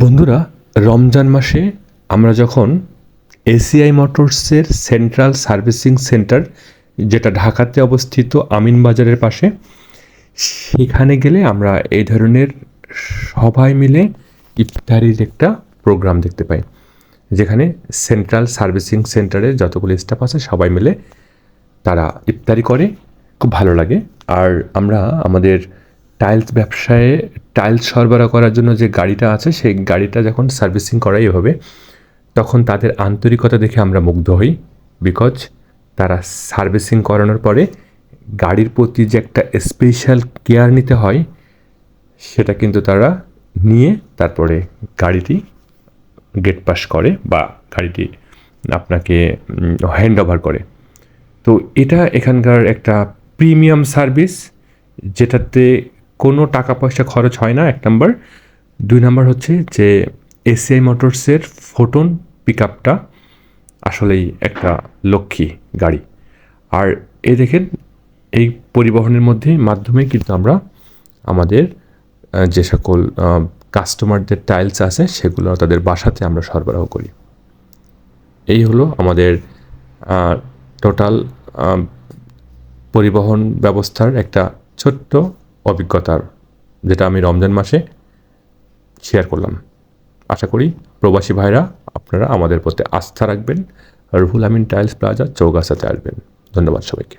বন্ধুরা, রমজান মাসে আমরা যখন এসিআই মোটরসের সেন্ট্রাল সার্ভিসিং সেন্টার, যেটা ঢাকাতে অবস্থিত আমিনবাজারের পাশে, সেখানে গেলে আমরা এই ধরনের সবাই মিলে ইফতারির একটা প্রোগ্রাম দেখতে পাই, যেখানে সেন্ট্রাল সার্ভিসিং সেন্টারে যতগুলো স্টাফ আছে সবাই মিলে তারা ইফতারি করে। খুব ভালো লাগে। আর আমরা আমাদের টাইলস ব্যবসায়ে টাইলস সরবরাহ করার জন্য যে গাড়িটা আছে, সেই গাড়িটা যখন সার্ভিসিং করাই হবে, তখন তাদের আন্তরিকতা দেখে আমরা মুগ্ধ হই। বিকজ তারা সার্ভিসিং করানোর পরে গাড়ির প্রতি যে একটা স্পেশাল কেয়ার নিতে হয়, সেটা কিন্তু তারা নিয়ে তারপরে গাড়িটি গেট পাস করে বা গাড়িটি আপনাকে হ্যান্ড ওভার করে। তো এটা এখানকার একটা প্রিমিয়াম সার্ভিস, যেটাতে কোনো টাকা পয়সা খরচ হয় না, এক নাম্বার। দুই নাম্বার হচ্ছে যে এসিআই মোটরসের ফোটন পিক আপটা আসলেই একটা লক্ষ্মী গাড়ি। আর দেখেন, এই পরিবহনের মাধ্যমে কিন্তু আমরা আমাদের যে সকল কাস্টমারদের টাইলস আছে সেগুলো তাদের বাসাতে আমরা সরবরাহ করি। এই হলো আমাদের টোটাল পরিবহন ব্যবস্থার একটা ছোট্ট অভিজ্ঞতার, যেটা আমি রমজান মাসে শেয়ার করলাম। আশা করি প্রবাসী ভাইরা আপনারা আমাদের প্রতি আস্থা রাখবেন। রুহুল আমিন টাইলস প্লাজা চৌগাছাতে আসবেন। ধন্যবাদ সবাইকে।